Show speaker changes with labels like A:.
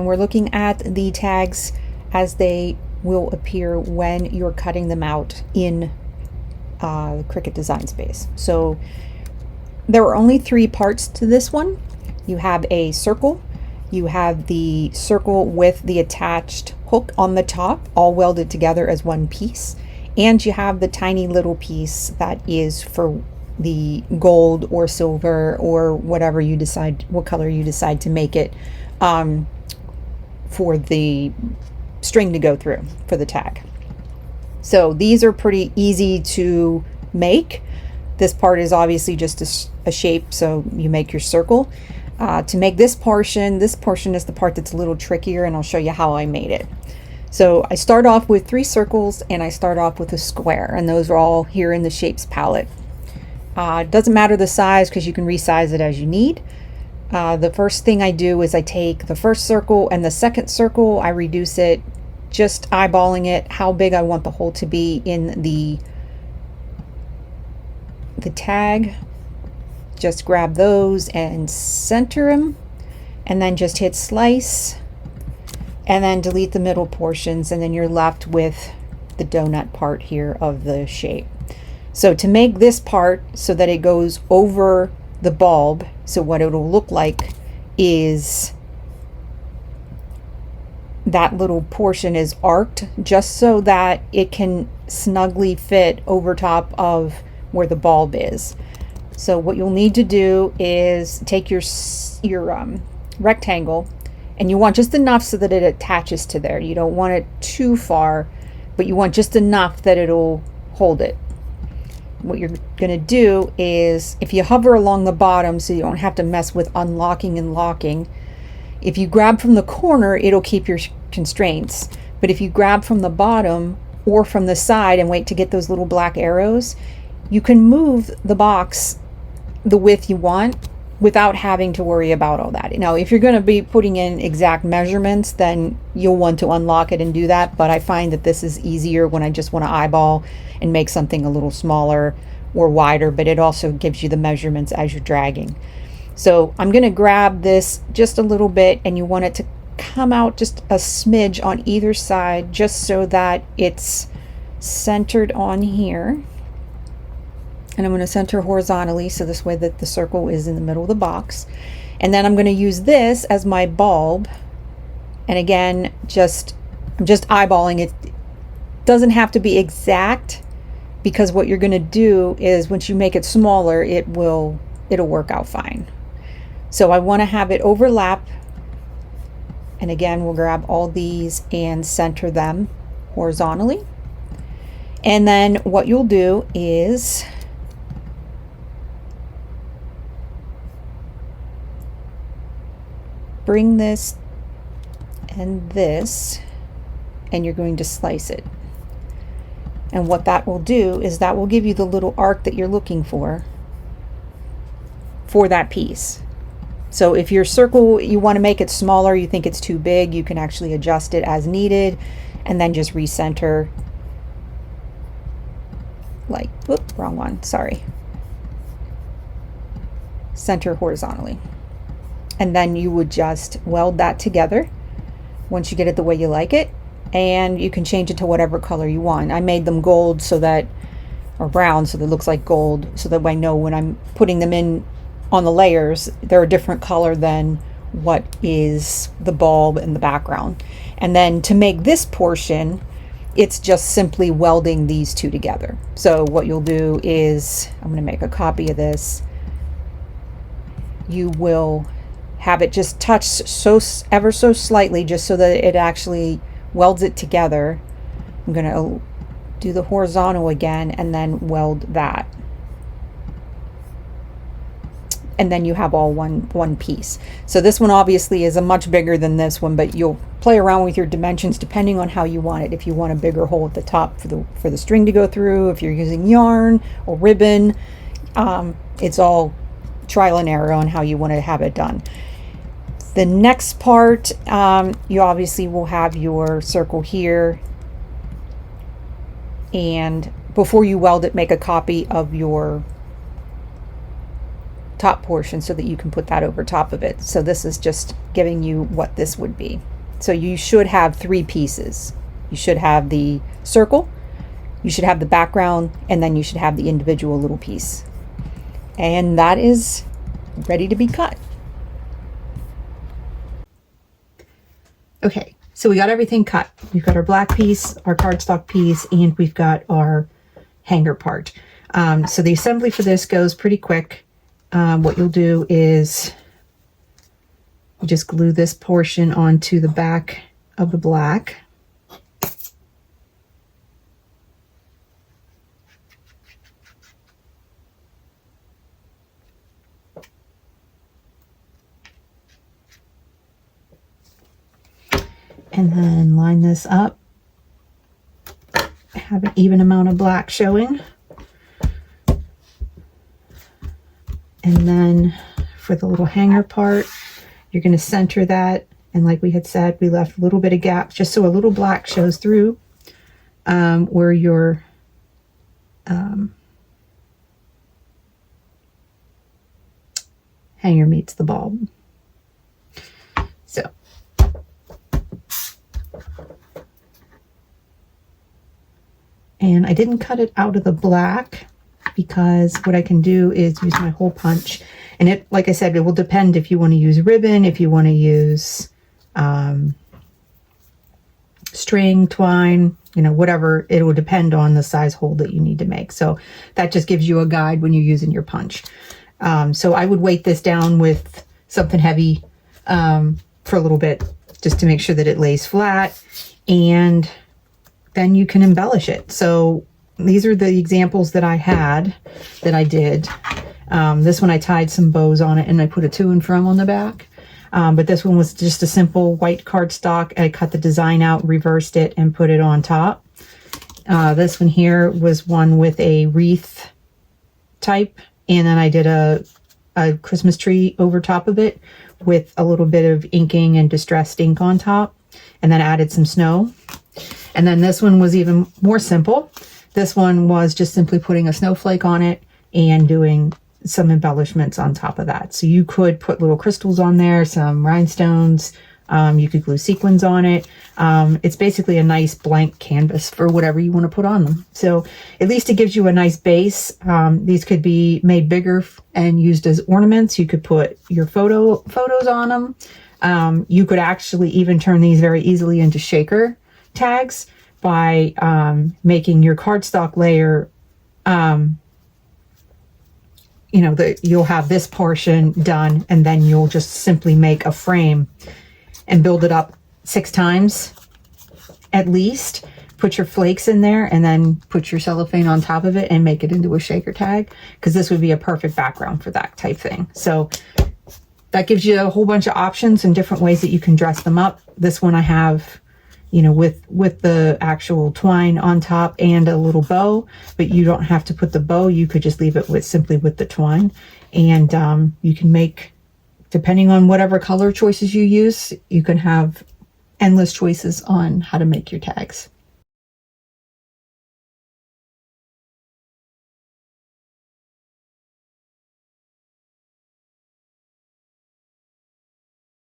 A: and we're looking at the tags as they will appear when you're cutting them out in Cricut Design Space. So there are only 3 parts to this one. You have a circle, you have the circle with the attached hook on the top, all welded together as one piece, and you have the tiny little piece that is for the gold or silver or whatever you decide, what color you decide to make it, for the string to go through for the tag. So these are pretty easy to make. This part is obviously just a shape, so you make your circle. To make this portion is the part that's a little trickier, and I'll show you how I made it. So I start off with 3 circles and I start off with a square, and those are all here in the shapes palette. It doesn't matter the size because you can resize it as you need. The first thing I do is I take the first circle and the second circle, I reduce it, just eyeballing it, how big I want the hole to be in the tag. Just grab those and center them, and then just hit slice, and then delete the middle portions, and then you're left with the donut part here of the shape. So to make this part so that it goes over the bulb, so what it'll look like is that little portion is arced just so that it can snugly fit over top of where the bulb is. So what you'll need to do is take your rectangle, and you want just enough so that it attaches to there. You don't want it too far, but you want just enough that it'll hold it. What you're going to do is, if you hover along the bottom so you don't have to mess with unlocking and locking, if you grab from the corner, it'll keep your constraints. But if you grab from the bottom or from the side and wait to get those little black arrows, you can move the box the width you want without having to worry about all that. Now, if you're going to be putting in exact measurements, then you'll want to unlock it and do that. But I find that this is easier when I just want to eyeball and make something a little smaller or wider, but it also gives you the measurements as you're dragging. So I'm going to grab this just a little bit, and you want it to come out just a smidge on either side, just so that it's centered on here. And I'm going to center horizontally, so this way that the circle is in the middle of the box. And then I'm going to use this as my bulb. And again, I'm just eyeballing it. Doesn't have to be exact, because what you're going to do is once you make it smaller, it'll work out fine. So I want to have it overlap. And again, we'll grab all these and center them horizontally. And then what you'll do is bring this and this, and you're going to slice it. And what that will do is that will give you the little arc that you're looking for that piece. So if your circle, you want to make it smaller, you think it's too big, you can actually adjust it as needed, and then just recenter, like, whoop, wrong one, sorry. Center horizontally. And then you would just weld that together once you get it the way you like it, and you can change it to whatever color you want. I made them gold so that, or brown, so that it looks like gold, so that I know when I'm putting them in on the layers, they're a different color than what is the bulb in the background. And then to make this portion, it's just simply welding these two together. So what you'll do is, I'm going to make a copy of this. You will have it just touch ever so slightly, just so that it actually welds it together. I'm going to do the horizontal again and then weld that. And then you have all one piece. So this one obviously is a much bigger than this one, but you'll play around with your dimensions depending on how you want it. If you want a bigger hole at the top for the string to go through, if you're using yarn or ribbon, it's all trial and error on how you want to have it done. The next part, you obviously will have your circle here, and before you weld it, make a copy of your top portion so that you can put that over top of it. So this is just giving you what this would be. So you should have 3 pieces. You should have the circle, you should have the background, and then you should have the individual little piece. And that is ready to be cut. Okay, so we got everything cut. We've got our black piece, our cardstock piece, and we've got our hanger part. So the assembly for this goes pretty quick. What you'll do is you just glue this portion onto the back of the black. And then line this up. Have an even amount of black showing. And then for the little hanger part, you're going to center that. And like we had said, we left a little bit of gap just so a little black shows through where your hanger meets the bulb. So and I didn't cut it out of the black because what I can do is use my hole punch. And it, like I said, it will depend if you want to use ribbon, if you want to use string, twine, you know, whatever. It will depend on the size hole that you need to make. So that just gives you a guide when you're using your punch. So I would weight this down with something heavy for a little bit just to make sure that it lays flat, and then you can embellish it. So these are the examples that I had that I did. This one I tied some bows on it and I put a to and from on the back. But this one was just a simple white cardstock. I cut the design out, reversed it, and put it on top. This one here was one with a wreath type, and then I did a Christmas tree over top of it with a little bit of inking and distressed ink on top, and then added some snow. And then this one was even more simple. This one was just simply putting a snowflake on it and doing some embellishments on top of that. So you could put little crystals on there, some rhinestones. You could glue sequins on it. It's basically a nice blank canvas for whatever you want to put on them. So at least it gives you a nice base. These could be made bigger and used as ornaments. You could put your photos on them. You could actually even turn these very easily into shaker tags by making your cardstock layer, you know, you'll have this portion done, and then you'll just simply make a frame and build it up 6 times at least. Put your flakes in there and then put your cellophane on top of it and make it into a shaker tag, because this would be a perfect background for that type thing. So that gives you a whole bunch of options and different ways that you can dress them up. This one I have, you know, with the actual twine on top and a little bow, but you don't have to put the bow. You could just leave it with simply with the twine, and you can make, depending on whatever color choices you use, you can have endless choices on how to make your tags.